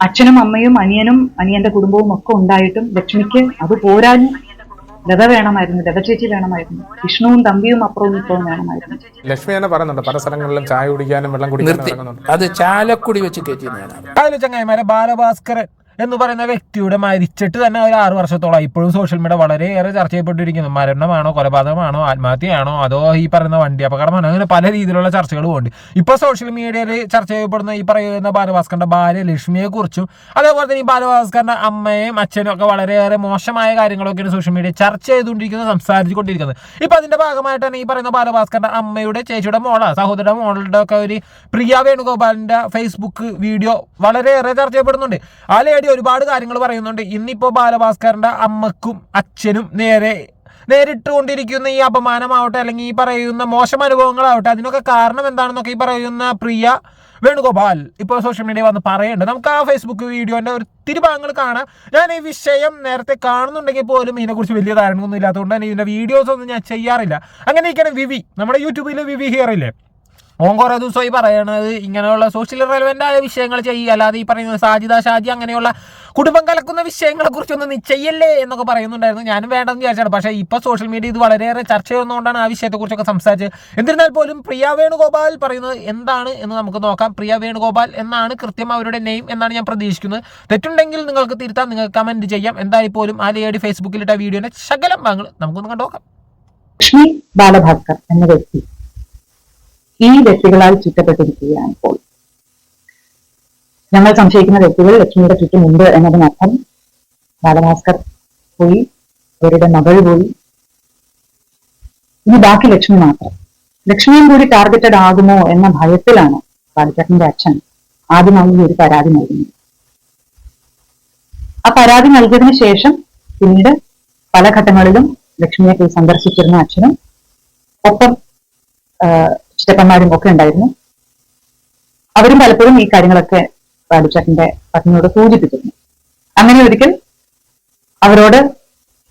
അച്ഛനും അമ്മയും അനിയനും അനിയന്റെ കുടുംബവും ഒക്കെ ഉണ്ടായിട്ടും ലക്ഷ്മിക്ക് അത് പോരാനും ലത വേണമായിരുന്നു, ലത ചേച്ചി വേണമായിരുന്നു, വിഷ്ണുവും തമ്പിയും അപ്പുറവും ഇപ്പുറവും വേണമായിരുന്നു. ലക്ഷ്മി തന്നെ പറയുന്നുണ്ട് പല സ്ഥലങ്ങളിലും ചായ കുടിക്കാനും വെള്ളം കുടിക്കാനും. അത് ചാലക്കുടി വെച്ച് കയറ്റിയാണ് ചങ്ങായിമാരെ. ബാലഭാസ്കരൻ എന്ന് പറയുന്ന വ്യക്തിയുടെ മരിച്ചിട്ട് തന്നെ ഒരു 6 വർഷത്തോളം ഇപ്പോഴും സോഷ്യൽ മീഡിയ വളരെയേറെ ചർച്ച ചെയ്യപ്പെട്ടിരിക്കുന്നു. മരണമാണോ, കൊലപാതകമാണോ, ആത്മഹത്യയാണോ, അതോ ഈ പറയുന്ന വണ്ടി അപകടമാണോ, അങ്ങനെ പല രീതിയിലുള്ള ചർച്ചകൾ പോകുന്നുണ്ട്. ഇപ്പൊ സോഷ്യൽ മീഡിയയിൽ ചർച്ച ചെയ്യപ്പെടുന്ന ഈ പറയുന്ന ബാലഭാസ്കറിന്റെ ഭാര്യ ലക്ഷ്മിയെ കുറിച്ചും അതേപോലെ തന്നെ ഈ ബാലഭാസ്കറിന്റെ അമ്മയും അച്ഛനും ഒക്കെ വളരെയേറെ മോശമായ കാര്യങ്ങളൊക്കെയാണ് സോഷ്യൽ മീഡിയ ചർച്ച ചെയ്തുകൊണ്ടിരിക്കുന്നത്, സംസാരിച്ചുകൊണ്ടിരിക്കുന്നത്. ഇപ്പൊ അതിന്റെ ഭാഗമായിട്ട് തന്നെ ഈ പറയുന്ന ബാലഭാസ്കറിന്റെ അമ്മയുടെ ചേച്ചിയുടെ സഹോദരന്റെ മോളുടെ ഒക്കെ ഒരു പ്രിയ വേണുഗോപാലിന്റെ ഫേസ്ബുക്ക് വീഡിയോ വളരെയേറെ ചർച്ച ചെയ്യപ്പെടുന്നുണ്ട്. ആ ലേഡി ഒരുപാട് കാര്യങ്ങൾ പറയുന്നുണ്ട്. ഇന്നിപ്പോ ബാലഭാസ്കറിന്റെ അമ്മക്കും അച്ഛനും നേരിട്ടുകൊണ്ടിരിക്കുന്ന ഈ അപമാനമാവട്ടെ, അല്ലെങ്കിൽ ഈ പറയുന്ന മോശം അനുഭവങ്ങളാവട്ടെ, അതിനൊക്കെ കാരണം എന്താണെന്നൊക്കെ ഈ പറയുന്ന പ്രിയ വേണുഗോപാൽ ഇപ്പോൾ സോഷ്യൽ മീഡിയ വന്ന് പറയുന്നുണ്ട്. നമുക്ക് ആ ഫേസ്ബുക്ക് വീഡിയോന്റെ ഒത്തിരി ഭാഗങ്ങൾ കാണാം. ഞാൻ ഈ വിഷയം നേരത്തെ കാണുന്നുണ്ടെങ്കിൽ പോലും ഇതിനെക്കുറിച്ച് വലിയ ധാരണയൊന്നും ഇല്ലാത്തതുകൊണ്ട് തന്നെ ഇതിന്റെ വീഡിയോസ് ഒന്നും ഞാൻ ചെയ്യാറില്ല. അങ്ങനെയൊക്കെയാണ് വിവി, നമ്മുടെ യൂട്യൂബിൽ വിവി ഹിയർ ഇല്ലേ, ഓൻ കുറേ ദിവസമായി പറയണത് ഇങ്ങനെയുള്ള സോഷ്യൽ റെലവൻ്റ് ആയ വിഷയങ്ങൾ ചെയ്യുക, അല്ലാതെ ഈ പറയുന്നത് ഷാജി അങ്ങനെയുള്ള കുടുംബം കലക്കുന്ന വിഷയങ്ങളെ കുറിച്ചൊന്നും നീ ചെയ്യല്ലേ എന്നൊക്കെ പറയുന്നുണ്ടായിരുന്നു. ഞാനും വേണ്ടെന്ന് വിചാരിച്ചാണ്. പക്ഷേ ഇപ്പോൾ സോഷ്യൽ മീഡിയ ഇത് വളരെയേറെ ചർച്ച ചെയ്യുന്നതുകൊണ്ടാണ് ആ വിഷയത്തെക്കുറിച്ചൊക്കെ സംസാരിച്ചത്. എന്നിരുന്നാൽ പോലും പ്രിയ വേണുഗോപാൽ പറയുന്നത് എന്താണ് എന്ന് നമുക്ക് നോക്കാം. പ്രിയ വേണുഗോപാൽ എന്നാണ് കൃത്യം അവരുടെ നെയിം എന്നാണ് ഞാൻ പ്രതീക്ഷിക്കുന്നത്. തെറ്റുണ്ടെങ്കിൽ നിങ്ങൾക്ക് തിരുത്താം, നിങ്ങൾക്ക് കമൻറ്റ് ചെയ്യാം. എന്തായാലും പോലും ആ ലേഡി ഫേസ്ബുക്കിലിട്ട വീഡിയോന്റെ ശകലം ഭാഗങ്ങൾ നമുക്കൊന്ന് കണ്ടുനോക്കാം. ലക്ഷ്മി ബാലഭാസ്കർ എന്ന വ്യക്തി ഈ വ്യക്തികളാൽ ചുറ്റപ്പെട്ടിരിക്കുകയാണ്. ഇപ്പോൾ ഞങ്ങൾ സംശയിക്കുന്ന വ്യക്തികൾ ലക്ഷ്മിയുടെ ചുറ്റുമുണ്ട് എന്നതിനർത്ഥം ബാലഭാസ്കർ പോയി, അവരുടെ മകൾ പോയി, ഇനി ബാക്കി ലക്ഷ്മി മാത്രം. ലക്ഷ്മിയും കൂടി ടാർഗറ്റഡ് ആകുമോ എന്ന ഭയത്തിലാണ് ബാലചേട്ടന്റെ അച്ഛൻ ആദ്യമായി ഒരു പരാതി നൽകുന്നത്. ആ പരാതി നൽകിയതിനു ശേഷം പിന്നീട് പല ഘട്ടങ്ങളിലും ലക്ഷ്മിയെ പോയി സന്ദർശിച്ചിരുന്ന അച്ഛനും ഒപ്പം ചിറ്റപ്പന്മാരും ഒക്കെ ഉണ്ടായിരുന്നു. അവരും പലപ്പോഴും ഈ കാര്യങ്ങളൊക്കെ ബാലുചേട്ടന്റെ പത്നിയോട് സൂചിപ്പിച്ചിരുന്നു. അങ്ങനെ ഒരിക്കൽ അവരോട്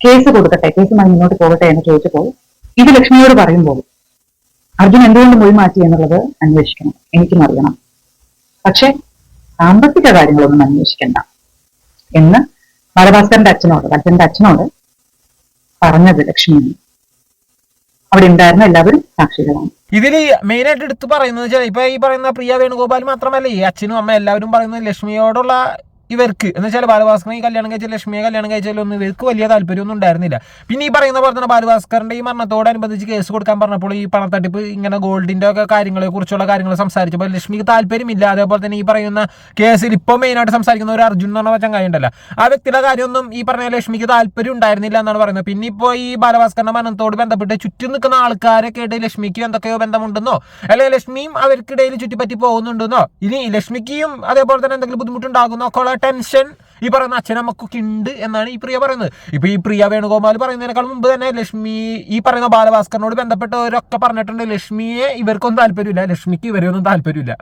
കേസ് കൊടുക്കട്ടെ, കേസുമായി മുന്നോട്ട് പോകട്ടെ എന്ന് ചോദിച്ചപ്പോൾ ഇത് ലക്ഷ്മിയോട് പറയുമ്പോൾ അർജുൻ എന്തുകൊണ്ട് മൊഴി മാറ്റി എന്നുള്ളത് അന്വേഷിക്കണം, എനിക്കും അറിയണം, പക്ഷെ സാമ്പത്തിക കാര്യങ്ങളൊന്നും അന്വേഷിക്കണ്ട എന്ന് ബാലഭാസ്കറിന്റെ അച്ഛനോട് പറഞ്ഞത് ലക്ഷ്മിയാണ്. അവിടെ ഉണ്ടായിരുന്ന എല്ലാവരും സാക്ഷികളാണ്. ഇതില് മെയിനായിട്ട് എടുത്ത് പറയുന്നത് ഇപ്പൊ ഈ പറയുന്ന പ്രിയ വേണുഗോപാൽ മാത്രമല്ല, ഈ അച്ഛനും അമ്മ എല്ലാവരും പറയുന്നത് ലക്ഷ്മിയോടുള്ള ഇവർക്ക് എന്ന് വെച്ചാൽ ബാലഭാസ്കറിനെ കല്യാണം കഴിച്ചാൽ ലക്ഷ്മിയെ കല്യാണം കഴിച്ചാലൊന്നും ഇവർക്ക് വലിയ താല്പര്യമൊന്നും ഉണ്ടായിരുന്നില്ല. പിന്നെ ഈ പറയുന്ന പോലെ തന്നെ ബാലഭാസ്കറിന്റെ ഈ മരണത്തോടനുബന്ധിച്ച് കേസ് കൊടുക്കാൻ പറഞ്ഞപ്പോൾ ഈ പണത്തട്ടിപ്പ് ഇങ്ങനെ ഗോൾഡിന്റെ ഒക്കെ കാര്യങ്ങളെ കുറിച്ചുള്ള കാര്യങ്ങൾ സംസാരിച്ചപ്പോൾ ലക്ഷ്മിക്ക് താല്പര്യമില്ല. അതേപോലെ തന്നെ ഈ പറയുന്ന കേസിൽ ഇപ്പോൾ മെയിനായിട്ട് സംസാരിക്കുന്ന ഒരു അർജുൻ എന്ന് പറഞ്ഞ ചങ്ങായി ഉണ്ടല്ലോ, ആ വ്യക്തിയുടെ കാര്യമൊന്നും ഈ പറഞ്ഞ ലക്ഷ്മിക്ക് താല്പര്യം ഉണ്ടായിരുന്നില്ല എന്നാണ് പറയുന്നത്. പിന്നെ ഇപ്പോൾ ഈ ബാലഭാസ്കറിന്റെ മരണത്തോട് ബന്ധപ്പെട്ട് ചുറ്റും നിൽക്കുന്ന ആൾക്കാരൊക്കെ ഇടയിൽ ലക്ഷ്മിക്ക് എന്തൊക്കെയോ ബന്ധമുണ്ടെന്നോ അല്ലെങ്കിൽ ലക്ഷ്മിയും അവർക്കിടയിൽ ചുറ്റിപ്പറ്റി പോകുന്നുണ്ടെന്നോ, ഇനി ലക്ഷ്മിക്കും അതേപോലെ തന്നെ എന്തെങ്കിലും ബുദ്ധിമുട്ടുണ്ടാകുന്നോ ഒക്കെ ടെൻഷൻ ഈ പറയുന്ന അച്ഛനമ്മക്കൊക്കെ ഉണ്ട് എന്നാണ് ഈ പ്രിയ പറയുന്നത്. ഇപ്പൊ ഈ പ്രിയ വേണുഗോപാൽ പറയുന്നതിനേക്കാൾ മുമ്പ് തന്നെ ലക്ഷ്മി ഈ പറയുന്ന ബാലഭാസ്കറിനോട് ബന്ധപ്പെട്ടവരൊക്കെ പറഞ്ഞിട്ടുണ്ട് ഇവർക്കൊന്നും താല്പര്യമില്ല, ലക്ഷ്മിക്ക് ഇവരെയൊന്നും താല്പര്യമില്ല.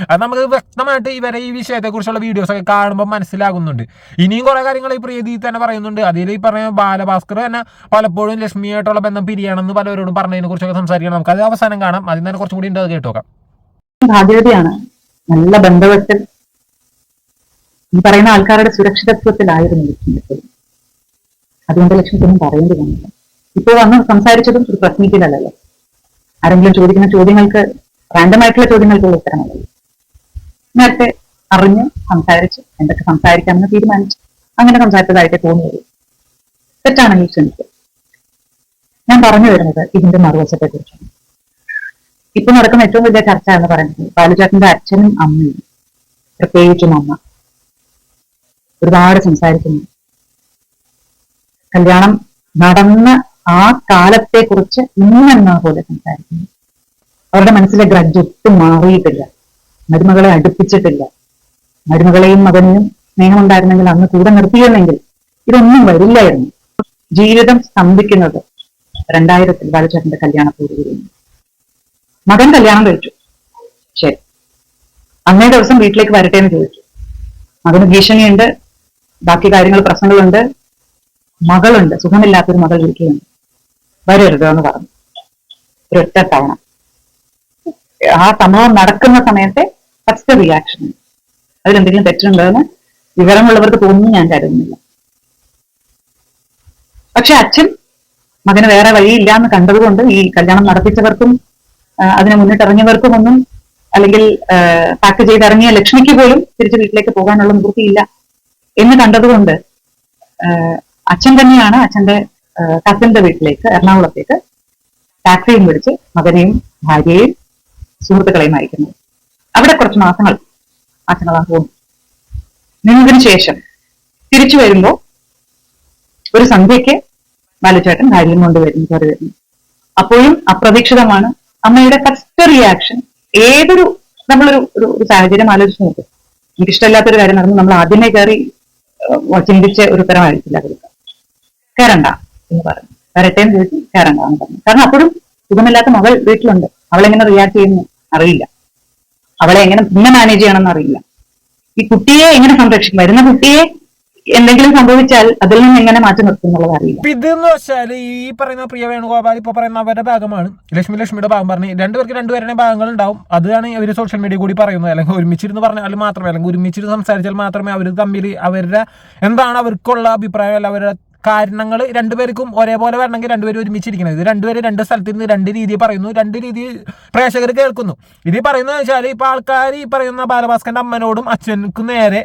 അത് നമുക്ക് വ്യക്തമായിട്ട് ഇവരെ ഈ വിഷയത്തെക്കുറിച്ചുള്ള വീഡിയോസ് ഒക്കെ കാണുമ്പോൾ മനസ്സിലാകുന്നുണ്ട്. ഇനിയും കുറെ കാര്യങ്ങൾ ഈ പ്രിയതി തന്നെ പറയുന്നുണ്ട്. അതിൽ ഈ പറഞ്ഞ ബാലഭാസ്കർ തന്നെ പലപ്പോഴും ലക്ഷ്മിയായിട്ടുള്ള ബന്ധം പിരിയണമെന്ന് പലരോടും പറഞ്ഞതിനെ കുറിച്ചൊക്കെ സംസാരിക്കണം. നമുക്ക് അത് അവസാനം കാണാം. അതിൽ തന്നെ കുറച്ചും കൂടി ഉണ്ട്, അത് കേട്ടോക്കാം. ഭാഗ്യവതിയാണ്, നല്ല ബന്ധവത്തിൽ ഈ പറയുന്ന ആൾക്കാരുടെ സുരക്ഷിതത്വത്തിലായിരുന്നു ലക്ഷ്മി. അതുകൊണ്ട് ലക്ഷ്മിക്കൊന്നും പറയേണ്ടി വന്നില്ല. ഇപ്പോൾ വന്ന് സംസാരിച്ചതും ഒരു പ്രസ് മീറ്റിലല്ലല്ലോ, ആരെങ്കിലും ചോദിക്കുന്ന ചോദ്യങ്ങൾക്ക് റാൻഡമായിട്ടുള്ള ചോദ്യങ്ങൾക്കുള്ള ഉത്തരമല്ലല്ലോ. നേരത്തെ അറിഞ്ഞ് സംസാരിച്ച് എന്തൊക്കെ സംസാരിക്കാമെന്ന് തീരുമാനിച്ച് അങ്ങനെ സംസാരിച്ചതായിട്ട് തോന്നിയത് തെറ്റാണെങ്കിൽ ക്ഷമിക്കുക. ഞാൻ പറഞ്ഞു വരുന്നത് ഇതിന്റെ മറുവശത്തെ കുറിച്ചാണ്. ഇപ്പൊ നടക്കുന്ന ഏറ്റവും വലിയ ചർച്ച എന്ന് പറയുന്നത് ബാലുചേട്ടന്റെ അച്ഛനും അമ്മയും, പ്രത്യേകിച്ചും അമ്മ ഒരുപാട് സംസാരിക്കുന്നു. കല്യാണം നടന്ന ആ കാലത്തെ കുറിച്ച് ഇന്നെന്ന പോലെ സംസാരിക്കുന്നു. അവരുടെ മനസ്സിലെ ഗ്രഡ്ജ് ഒട്ടും മാറിയിട്ടില്ല, മരുമകളെ അടുപ്പിച്ചിട്ടില്ല. മരുമകളെയും മകനെയും സ്നേഹമുണ്ടായിരുന്നെങ്കിൽ അന്ന് കൂടെ നിർത്തിയിരുന്നെങ്കിൽ ഇതൊന്നും വരില്ലായിരുന്നു. ജീവിതം സ്തംഭിക്കുന്നത് 2000 ബാലുചേട്ടന്റെ കല്യാണത്തോടുകൂടിയാണ്. മകൻ കല്യാണം കഴിച്ചു, ശരി, അന്നേ ദിവസം വീട്ടിലേക്ക് വരട്ടെ എന്ന് ചോദിച്ചു. മകന് ഭീഷണിയുണ്ട്, ബാക്കി കാര്യങ്ങൾ പ്രശ്നങ്ങളുണ്ട്, മകളുണ്ട്, സുഖമില്ലാത്തൊരു മകൾ വീട്ടിലുണ്ട്, വരരുത് എന്ന് പറഞ്ഞു. ഒരൊറ്റ തവണ ആ സംഭവം നടക്കുന്ന സമയത്തെ ഫസ്റ്റ് റിയാക്ഷൻ അതിലെന്തെങ്കിലും തെറ്റുണ്ടോ എന്ന് വിവരമുള്ളവർക്ക് തോന്നുന്നു ഞാൻ കരുതുന്നില്ല. പക്ഷെ അച്ഛൻ മകന് വേറെ വഴിയില്ല എന്ന് കണ്ടതുകൊണ്ട് ഈ കല്യാണം നടത്തിച്ചവർക്കും അതിനെ മുന്നിട്ടിറങ്ങിയവർക്കും ഒന്നും, അല്ലെങ്കിൽ പാക്ക് ചെയ്തിറങ്ങിയ ലക്ഷ്മിക്ക് പോലും തിരിച്ച് വീട്ടിലേക്ക് പോകാനുള്ള നിവൃത്തിയില്ല എന്ന് കണ്ടതുകൊണ്ട് അച്ഛൻ തന്നെയാണ് അച്ഛന്റെ കസിന്റെ വീട്ടിലേക്ക്, എറണാകുളത്തേക്ക് ടാക്സിയും പിടിച്ച് മകനെയും ഭാര്യയെയും സുഹൃത്തുക്കളെയും അയക്കുന്നത്. അവിടെ കുറച്ച് മാസങ്ങൾ പോകും. നിന്നതിന് ശേഷം തിരിച്ചു വരുമ്പോ ഒരു സന്ധ്യയ്ക്ക് ബാലുചേട്ടൻ ഭാര്യയും കൊണ്ടുവരുന്നു, കയറി വരുന്നു. അപ്പോഴും അപ്രതീക്ഷിതമാണ് അമ്മയുടെ ഫസ്റ്റ് റിയാക്ഷൻ. ഏതൊരു നമ്മളൊരു ഒരു സാഹചര്യം ആലോചിച്ച് നോക്കും, എനിക്കിഷ്ടമില്ലാത്തൊരു കാര്യം നടന്നു, നമ്മൾ ആദ്യമേ കയറി ചിന്തിച്ച ഒരു ഉത്തരമായിരിക്കില്ല കൊടുക്കുക. കയറണ്ട എന്ന് പറഞ്ഞു, വരട്ടെ എന്ന് ചോദിച്ചു, കയറണ്ട എന്ന് പറഞ്ഞു. കാരണം അപ്പോഴും സുഖമില്ലാത്ത മകൾ വീട്ടിലുണ്ട്. അവളെങ്ങനെ റിയാക്ട് ചെയ്യുന്നു അറിയില്ല, അവളെ എങ്ങനെ പിന്നെ മാനേജ് ചെയ്യണമെന്ന് അറിയില്ല. ഈ കുട്ടിയെ എങ്ങനെ സംരക്ഷിക്കും, വരുന്ന കുട്ടിയെ എന്തെങ്കിലും സംഭവിച്ചാൽ അതിൽ നിന്ന് എങ്ങനെ മാറ്റി നിർത്തും എന്നുള്ളത് അറിയില്ല. ഇതെന്ന് വെച്ചാൽ ഈ പറയുന്ന പ്രിയ വേണുഗോപാൽ ഇപ്പൊ പറയുന്ന അവരുടെ ഭാഗമാണ്, ലക്ഷ്മിയുടെ ഭാഗം പറഞ്ഞ് രണ്ടുപേരുടെ ഭാഗങ്ങൾ ഉണ്ടാവും. അതാണ് അവർ സോഷ്യൽ മീഡിയ കൂടി പറയുന്നത്. അല്ലെങ്കിൽ ഒരുമിച്ചിരുന്ന് പറഞ്ഞാൽ മാത്രമേ, അല്ലെങ്കിൽ ഒരുമിച്ചിരുന്ന് സംസാരിച്ചാൽ മാത്രമേ അവർ തമ്മിൽ അവരുടെ എന്താണ് അവർക്കുള്ള അഭിപ്രായം, അല്ല അവരുടെ കാരണങ്ങൾ രണ്ടുപേർക്കും ഒരേപോലെ വരണമെങ്കിൽ രണ്ടുപേരും ഒരുമിച്ചിരിക്കുന്നത്. ഇത് രണ്ടുപേരും രണ്ട് സ്ഥലത്തിരുന്ന് രണ്ട് രീതി പറയുന്നു, രണ്ട് രീതി പ്രേക്ഷകർ കേൾക്കുന്നു. ഇത് പറയുന്നത് വെച്ചാൽ ഇപ്പൊ ആൾക്കാർ ഈ പറയുന്ന ബാലഭാസ്കറിന്റെ അമ്മനോടും അച്ഛനും നേരെ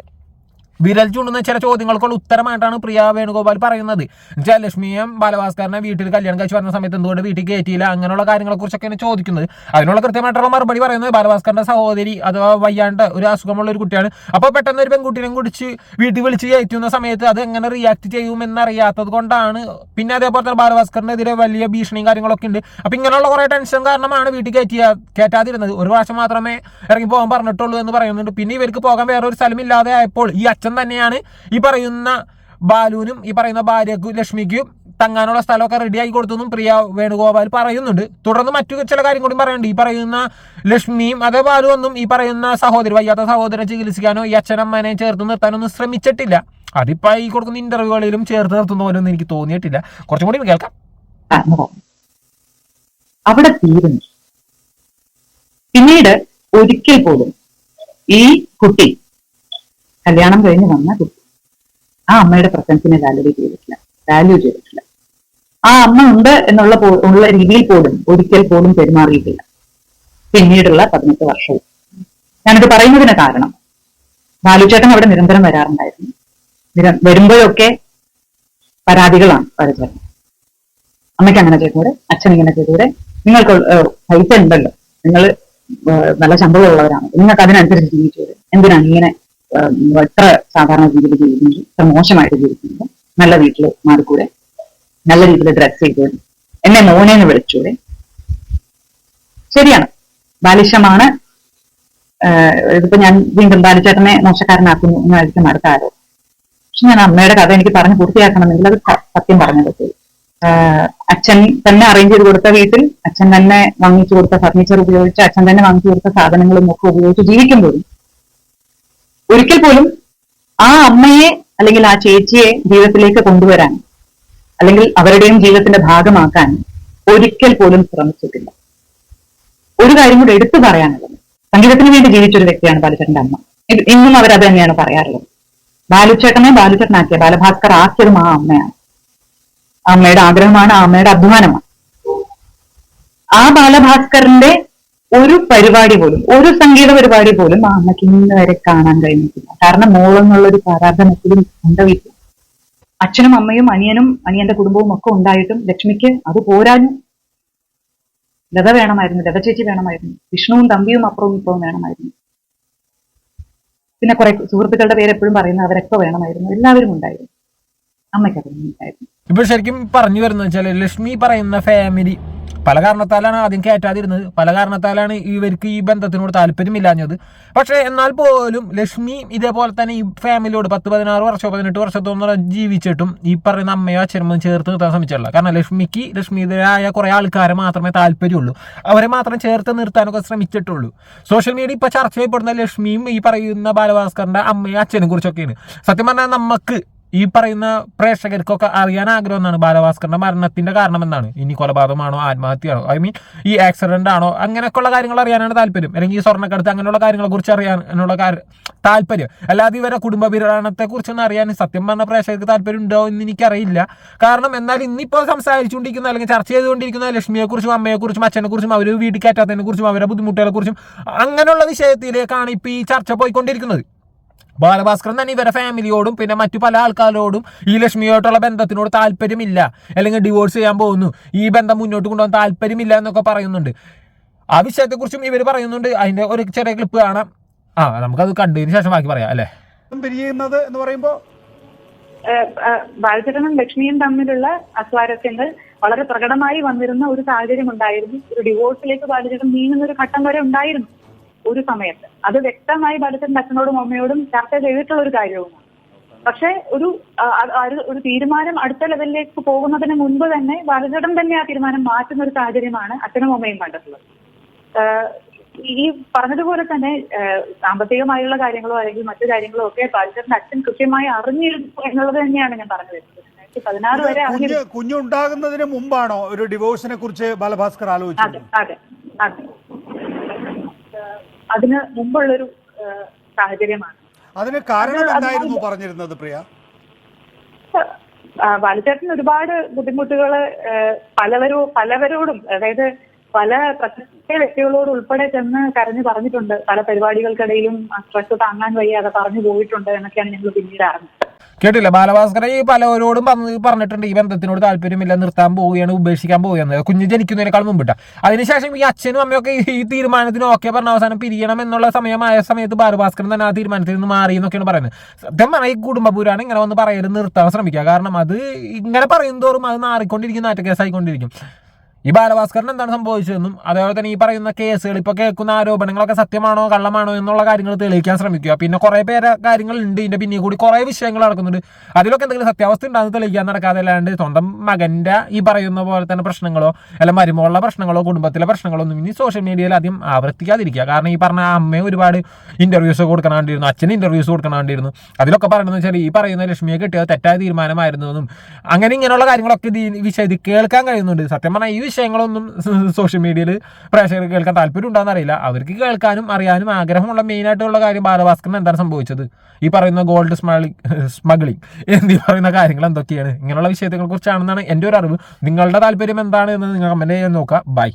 വിരൽ ചൂണ്ടുന്ന ചില ചോദ്യങ്ങൾക്കുള്ള ഉത്തരമായിട്ടാണ് പ്രിയ വേണുഗോപാൽ പറയുന്നത്. എന്നുവെച്ചാൽ ലക്ഷ്മിയും ബാലഭാസ്കറിനെ വീട്ടിൽ കല്യാണം കഴിച്ച് വരുന്ന സമയത്ത് എന്തുകൊണ്ട് വീട്ടിൽ കയറ്റിയില്ല, അങ്ങനെയുള്ള കാര്യങ്ങളെ കുറിച്ചൊക്കെയാണ് ചോദിക്കുന്നത്. അതിനുള്ള കൃത്യമായിട്ടുള്ള മറുപടി പറയുന്നത് ബാലഭാസ്കറിന്റെ സഹോദരി അഥവാ വയ്യാണ്ട് ഒരു അസുഖമുള്ള ഒരു കുട്ടിയാണ്. അപ്പോൾ പെട്ടെന്ന് ഒരു പെൺകുട്ടിനെ കുടിച്ച് വീട്ടിൽ വിളിച്ച് കയറ്റുന്ന സമയത്ത് അത് എങ്ങനെ റിയാക്ട് ചെയ്യുമെന്നറിയാത്തത് കൊണ്ടാണ്. പിന്നെ അതേപോലെ തന്നെ ബാലഭാസ്കറിനെതിരെ വലിയ ഭീഷണിയും കാര്യങ്ങളൊക്കെ ഉണ്ട്. അപ്പം ഇങ്ങനെയുള്ള കുറേ ടെൻഷൻ കാരണമാണ് വീട്ടിൽ കയറ്റാതിരുന്നത്. ഒരു പ്രാവശ്യം മാത്രമേ ഇറങ്ങി പോകാൻ പറഞ്ഞിട്ടുള്ളൂ എന്ന് പറയുന്നുണ്ട്. പിന്നെ ഇവർക്ക് പോകാൻ വേറെ ഒരു സ്ഥലമില്ലാതെ ആയപ്പോൾ ഈ അച്ഛൻ തന്നെയാണ് ഈ പറയുന്ന ബാലുവിനും ഈ പറയുന്ന ഭാര്യക്കും ലക്ഷ്മിക്കും തങ്ങാനുള്ള സ്ഥലമൊക്കെ റെഡിയായി കൊടുത്തെന്നും പ്രിയ വേണുഗോപാൽ പറയുന്നുണ്ട്. തുടർന്ന് മറ്റു ചില കാര്യം കൂടി പറയുന്നുണ്ട്. ഈ പറയുന്ന ലക്ഷ്മിയും അതേ ബാലുവൊന്നും ഈ പറയുന്ന വയ്യാത്ത സഹോദരനെ ചികിത്സിക്കാനോ ഈ അച്ഛനമ്മനെ ചേർത്ത് നിർത്താനൊന്നും ശ്രമിച്ചിട്ടില്ല. അതിപ്പോ ഈ കൊടുക്കുന്ന ഇന്റർവ്യൂകളിലും ചേർത്ത് നിർത്തുന്ന പോലെ ഒന്നും എനിക്ക് തോന്നിയിട്ടില്ല. കുറച്ചും കൂടി കേൾക്കാം. അവിടെ തീരുന്നു. പിന്നീട് ഒരിക്കൽ പോലും ഈ കുട്ടി കല്യാണം കഴിഞ്ഞ് വന്ന കുട്ടി ആ അമ്മയുടെ പ്രസൻസിനെ വാല്യൂ ചെയ്തിട്ടില്ല. ആ അമ്മ ഉണ്ട് ഉള്ള രീതിയിൽ പോലും ഒരിക്കൽ പോലും പെരുമാറിയിട്ടില്ല പിന്നീടുള്ള 18 വർഷവും. ഞാനിത് പറയുന്നതിന് കാരണം ബാലുചേട്ടൻ അവിടെ നിരന്തരം വരാറുണ്ടായിരുന്നു. വരുമ്പോഴൊക്കെ പരാതികളാണ് ബാലുചേട്ടൻ. അമ്മയ്ക്ക് അങ്ങനെ ചെയ്തുകൂടെ, അച്ഛൻ ഇങ്ങനെ ചെയ്തുകൂടെ, നിങ്ങൾക്ക് പൈസ ഉണ്ടല്ലോ, നിങ്ങൾ നല്ല ശമ്പളമുള്ളവരാണ്, നിങ്ങൾക്ക് അതിനനുസരിച്ച് ജീവിച്ചൂടെ, എന്തിനാണ് ഇങ്ങനെ എത്ര സാധാരണ രീതിയിൽ ജീവിക്കുന്നത്, ഇത്ര മോശമായിട്ട് ജീവിക്കുന്നത്, നല്ല വീട്ടിൽ മാറിക്കൂടെ, നല്ല രീതിയിൽ ഡ്രസ് ചെയ്തൂടെ, എന്നെ മോനെന്ന് വിളിച്ചൂടെ. ശരിയാണ്, ബാലിശമാണ്. ഇതിപ്പോ ഞാൻ വീണ്ടും ബാലിച്ചേട്ടനെ മോശക്കാരനാക്കുന്നു എന്നായിരിക്കും അടുത്ത ആരോപണം. പക്ഷെ ഞാൻ അമ്മയുടെ കഥ എനിക്ക് പറഞ്ഞ് പൂർത്തിയാക്കണമെങ്കിൽ അത് സത്യം പറഞ്ഞു പറ്റുള്ളൂ. അച്ഛൻ തന്നെ അറേഞ്ച് ചെയ്ത് കൊടുത്ത വീട്ടിൽ അച്ഛൻ തന്നെ വാങ്ങിച്ചു കൊടുത്ത ഫർണിച്ചർ ഉപയോഗിച്ച് അച്ഛൻ തന്നെ വാങ്ങിച്ചു കൊടുത്ത സാധനങ്ങളും ഒക്കെ ഉപയോഗിച്ച് ജീവിക്കുമ്പോഴും ഒരിക്കൽ പോലും ആ അമ്മയെ അല്ലെങ്കിൽ ആ ചേച്ചിയെ ജീവിതത്തിലേക്ക് കൊണ്ടുവരാൻ അല്ലെങ്കിൽ അവരുടെയും ജീവിതത്തിന്റെ ഭാഗമാക്കാൻ ഒരിക്കൽ പോലും ശ്രമിച്ചിട്ടില്ല. ഒരു കാര്യം കൂടെ എടുത്തു പറയാനുള്ളത്, സംഗീതത്തിന് വേണ്ടി ജീവിച്ചൊരു വ്യക്തിയാണ് ബാലുചേട്ടന്റെ അമ്മ. ഇന്നും അവരത് തന്നെയാണ് പറയാറുള്ളത്. ബാലുചേട്ടനാക്കിയ ബാലഭാസ്കർ ആക്കിയതും ആ അമ്മയാണ്. അമ്മയുടെ ആഗ്രഹമാണ്, ആ അമ്മയുടെ അഭിമാനമാണ്. ആ ബാലഭാസ്കറിന്റെ ഒരു പരിപാടി പോലും, ഒരു സംഗീത പരിപാടി പോലും ആ അമ്മയ്ക്ക് ഇന്ന് വരെ കാണാൻ കഴിഞ്ഞിട്ടില്ല. കാരണം മോളെന്നുള്ളൊരു പ്രാരാധനത്തിലും ഉണ്ടാവില്ല. അച്ഛനും അമ്മയും അനിയനും അനിയന്റെ കുടുംബവും ഒക്കെ ഉണ്ടായിട്ടും ലക്ഷ്മിക്ക് അത് പോരാനും ലത വേണമായിരുന്നു, ലത ചേച്ചി വേണമായിരുന്നു, വിഷ്ണുവും തമ്പിയും അപ്പുറവും ഇപ്പവും വേണമായിരുന്നു. പിന്നെ കുറെ സുഹൃത്തുക്കളുടെ പേര് എപ്പോഴും പറയുന്നത് അവരൊക്കെ വേണമായിരുന്നു. എല്ലാവരും ഉണ്ടായിരുന്നു, അമ്മയ്ക്ക് അതൊന്നും ഉണ്ടായിരുന്നു. ഇപ്പോൾ ശരിക്കും പറഞ്ഞു വരുന്നത് വെച്ചാൽ ലക്ഷ്മി പറയുന്ന ഫാമിലി പല കാരണത്താലാണ് ആദ്യം കയറ്റാതിരുന്നത്, പല കാരണത്താലാണ് ഇവർക്ക് ഈ ബന്ധത്തിനോട് താല്പര്യമില്ലാഞ്ഞത്. പക്ഷേ എന്നാൽ പോലും ലക്ഷ്മി ഇതേപോലെ തന്നെ ഈ ഫാമിലിയോട് 10-16 വർഷമോ 18 വർഷത്തോളം ജീവിച്ചിട്ടും ഈ പറയുന്ന അമ്മയോ അച്ഛനമ്മോ ചേർത്ത് നിർത്താൻ ശ്രമിച്ചിട്ടില്ല. കാരണം ലക്ഷ്മിയുടേതായ കുറെ ആൾക്കാരെ മാത്രമേ താല്പര്യമുള്ളൂ, അവരെ മാത്രം ചേർത്ത് നിർത്താനൊക്കെ ശ്രമിച്ചിട്ടുള്ളൂ. സോഷ്യൽ മീഡിയ ഇപ്പൊ ചർച്ച ചെയ്യപ്പെടുന്ന ലക്ഷ്മിയും ഈ പറയുന്ന ബാലഭാസ്കറിന്റെ അമ്മയും അച്ഛനെ കുറിച്ചൊക്കെയാണ്. സത്യം പറഞ്ഞാൽ നമുക്ക് ഈ പറയുന്ന പ്രേക്ഷകർക്കൊക്കെ അറിയാൻ ആഗ്രഹം എന്നാണ് ബാലഭാസ്കറിന്റെ മരണത്തിന്റെ കാരണം എന്താണ്. ഇനി കൊലപാതകമാണോ, ആത്മഹത്യയാണോ, ഐ മീൻ ഈ ആക്സിഡന്റ് ആണോ, അങ്ങനെയൊക്കെയുള്ള കാര്യങ്ങൾ അറിയാനാണ് താല്പര്യം. അല്ലെങ്കിൽ ഈ സ്വർണ്ണക്കടത്ത് അങ്ങനെയുള്ള കാര്യങ്ങളെ കുറിച്ച് അറിയാനുള്ള താല്പര്യം. അല്ലാതെ ഇവരെ കുടുംബ വിവരണത്തെ കുറിച്ചൊന്നും അറിയാൻ സത്യം പറഞ്ഞ പ്രേക്ഷകർക്ക് താല്പര്യം ഉണ്ടോ എന്ന് എനിക്കറിയില്ല. കാരണം എന്നാൽ ഇന്നിപ്പോൾ സംസാരിച്ചുകൊണ്ടിരിക്കുന്ന അല്ലെങ്കിൽ ചർച്ച ചെയ്തുകൊണ്ടിരിക്കുന്ന ലക്ഷ്മിയെക്കുറിച്ചും അമ്മയെക്കുറിച്ചും അച്ഛനെക്കുറിച്ചും അവർ വീട്ടിൽ കയറ്റാത്തതിനെ കുറിച്ചും അവരുടെ ബുദ്ധിമുട്ടുകളെ കുറിച്ചും അങ്ങനെയുള്ള വിഷയത്തിലേക്കാണ് ഇപ്പോൾ ഈ ചർച്ച പോയിക്കൊണ്ടിരിക്കുന്നത്. ബാലഭാസ്കരൻ തന്നെ ഇവരുടെ ഫാമിലിയോടും പിന്നെ മറ്റു പല ആൾക്കാരോടും ഈ ലക്ഷ്മിയോട്ടുള്ള ബന്ധത്തിനോട് താല്പര്യമില്ല, അല്ലെങ്കിൽ ഡിവോഴ്സ് ചെയ്യാൻ പോകുന്നു, ഈ ബന്ധം മുന്നോട്ട് കൊണ്ടുപോകാൻ താല്പര്യമില്ല എന്നൊക്കെ പറയുന്നുണ്ട്. ആ വിഷയത്തെക്കുറിച്ചും ഇവർ പറയുന്നുണ്ട്. അതിന്റെ ഒരു ചെറിയ ക്ലിപ്പ് കാണാം. നമുക്കത് കണ്ടതിന് ശേഷം ബാക്കി പറയാം അല്ലേ. പിരിയുന്നത് എന്ന് പറയുമ്പോൾ ബാലചന്ദ്രനും ലക്ഷ്മിയും തമ്മിലുള്ള അസ്വാരസ്യങ്ങൾ വളരെ പ്രകടമായി വന്നിരുന്ന ഒരു സാഹചര്യം ഉണ്ടായിരുന്നു. ഒരു ഡിവോഴ്സിലേക്ക് ബാലചന്ദ്രൻ നീങ്ങുന്ന ഒരു ഘട്ടം വരെ ഉണ്ടായിരുന്നു ഒരു സമയത്ത്. അത് വ്യക്തമായി ബാലചന്ദ്രൻ അച്ഛനോടും അമ്മയോടും ചർച്ച ചെയ്തിട്ടുള്ള ഒരു കാര്യവുമാണ്. പക്ഷെ ഒരു തീരുമാനം അടുത്ത ലെവലിലേക്ക് പോകുന്നതിന് മുൻപ് തന്നെ ബാലചന്ദ്രൻ തന്നെ ആ തീരുമാനം മാറ്റുന്ന ഒരു സാഹചര്യമാണ് അച്ഛനും അമ്മയും കണ്ടിട്ടുള്ളത്. ഈ പറഞ്ഞതുപോലെ തന്നെ സാമ്പത്തികമായുള്ള കാര്യങ്ങളോ അല്ലെങ്കിൽ മറ്റു കാര്യങ്ങളോ ഒക്കെ ബാലചന്ദ്രന്റെ അച്ഛൻ കൃത്യമായി അറിഞ്ഞിരുന്നു എന്നുള്ളത് തന്നെയാണ് ഞാൻ പറഞ്ഞു വരുന്നത്. 2016 വരെ കുഞ്ഞുണ്ടാകുന്നതിന് മുമ്പാണോ ഒരു ഡിവോഴ്സിനെ കുറിച്ച് ബാലഭാസ്കർ ആലോചിച്ചത്? അതെ. അതിന് മുമ്പുള്ളൊരു സാഹചര്യമാണ്. അതിന് കാരണം എന്തായിരുന്നു പറഞ്ഞിരുന്നത് പ്രിയ? ബാലചേട്ടന് ഒരുപാട് ബുദ്ധിമുട്ടുകൾ പലവരോടും, അതായത് പല പ്രശസ്ത വ്യക്തികളോട് ഉൾപ്പെടെ ചെന്ന് കരഞ്ഞു പറഞ്ഞിട്ടുണ്ട്. പല പരിപാടികൾക്കിടയിലും സ്ട്രെസ് താങ്ങാൻ വയ്യാതെ പറഞ്ഞു പോയിട്ടുണ്ട് എന്നൊക്കെയാണ് ഞങ്ങൾ പിന്നീട് അറിഞ്ഞത്. കേട്ടില്ല, ബാലഭാസ്കർ ഈ പലവരോടും പറഞ്ഞിട്ടുണ്ട് ഈ ബന്ധത്തിനോട് താല്പര്യമില്ല, നിർത്താൻ പോവുകയാണ്, ഉപേക്ഷിക്കാൻ പോവുകയാണ്, കുഞ്ഞ് ജനിക്കുന്നതിനേക്കാൾ മുമ്പിട്ട. അതിനുശേഷം ഈ അച്ഛനും അമ്മയൊക്കെ ഈ തീരുമാനത്തിന് ഓക്കെ പറഞ്ഞ അവസാനം പിരിയണം എന്നുള്ള സമയമായ സമയത്ത് ബാലഭാസ്കരൻ തന്നെ ആ തീരുമാനത്തിൽ നിന്ന് മാറി എന്നൊക്കെയാണ് പറയുന്നത്. സത്യം പറഞ്ഞാൽ ഈ കുടുംബപുരാണം ഇങ്ങനെ വന്ന് പറയരുത്, നിർത്താൻ ശ്രമിക്കുക. കാരണം അത് ഇങ്ങനെ പറയും തോറും അത് മാറിക്കൊണ്ടിരിക്കും, കേസായിക്കൊണ്ടിരിക്കും. ഈ ബാലഭാസ്കറിന് എന്താണ് സംഭവിച്ചതെന്നും അതേപോലെ തന്നെ ഈ പറയുന്ന കേസുകൾ ഇപ്പോൾ കേൾക്കുന്ന ആരോപണങ്ങളൊക്കെ സത്യമാണോ കള്ളമാണോ എന്നുള്ള കാര്യങ്ങൾ തെളിയിക്കാൻ ശ്രമിക്കുക. പിന്നെ കുറേ പേരെ കാര്യങ്ങളുണ്ട്, ഇതിൻ്റെ പിന്നെ കൂടി കുറേ വിഷയങ്ങൾ നടക്കുന്നുണ്ട്. അതിലൊക്കെ എന്തെങ്കിലും സത്യാവസ്ഥ ഉണ്ടാകുന്ന തെളിയിക്കാൻ നടക്കാതെ അല്ലാണ്ട് സ്വന്തം മകൻ്റെ ഈ പറയുന്ന പോലെ തന്നെ പ്രശ്നങ്ങളോ അല്ല മരുമകളുടെ പ്രശ്നങ്ങളോ കുടുംബത്തിലെ പ്രശ്നങ്ങളോ ഒന്നും ഇനി സോഷ്യൽ മീഡിയയിൽ ആദ്യം ആവർത്തിക്കാതിരിക്കുക. കാരണം ഈ പറഞ്ഞ അമ്മയെ ഒരുപാട് ഇൻ്റർവ്യൂസ് കൊടുക്കണമാണ്ടിരുന്നു, അച്ഛന് ഇൻ്റർവ്യൂസ് കൊടുക്കണമാണ്ടിരുന്നു. അതിലൊക്കെ പറയുന്നത് വെച്ചാൽ ഈ പറയുന്ന ലക്ഷ്മിയെ കിട്ടിയത് തെറ്റായ തീരുമാനമായിരുന്നു എന്നും അങ്ങനെ ഇങ്ങനെയുള്ള കാര്യങ്ങളൊക്കെ ഈ വിഷയത്തിൽ കേൾക്കാൻ കഴിയുന്നുണ്ട്. സത്യം പറഞ്ഞാൽ ഈ വിഷയങ്ങളൊന്നും സോഷ്യൽ മീഡിയയിൽ പ്രേക്ഷകർക്ക് കേൾക്കാൻ താല്പര്യം ഉണ്ടാകുന്ന അറിയില്ല. അവർക്ക് കേൾക്കാനും അറിയാനും ആഗ്രഹമുള്ള മെയിനായിട്ടുള്ള കാര്യം ബാലഭാസ്കറിന് എന്താണ് സംഭവിച്ചത്, ഈ പറയുന്ന ഗോൾഡ് സ്മഗ്ലിംഗ് എന്നീ പറയുന്ന കാര്യങ്ങൾ എന്തൊക്കെയാണ്, ഇങ്ങനെയുള്ള വിഷയത്തെ കുറിച്ചാണെന്നാണ് എൻ്റെ ഒരു അറിവ്. നിങ്ങളുടെ താല്പര്യം എന്താണ് എന്ന് നിങ്ങൾ കമൻറ്റ് ചെയ്യാൻ നോക്കുക. ബൈ.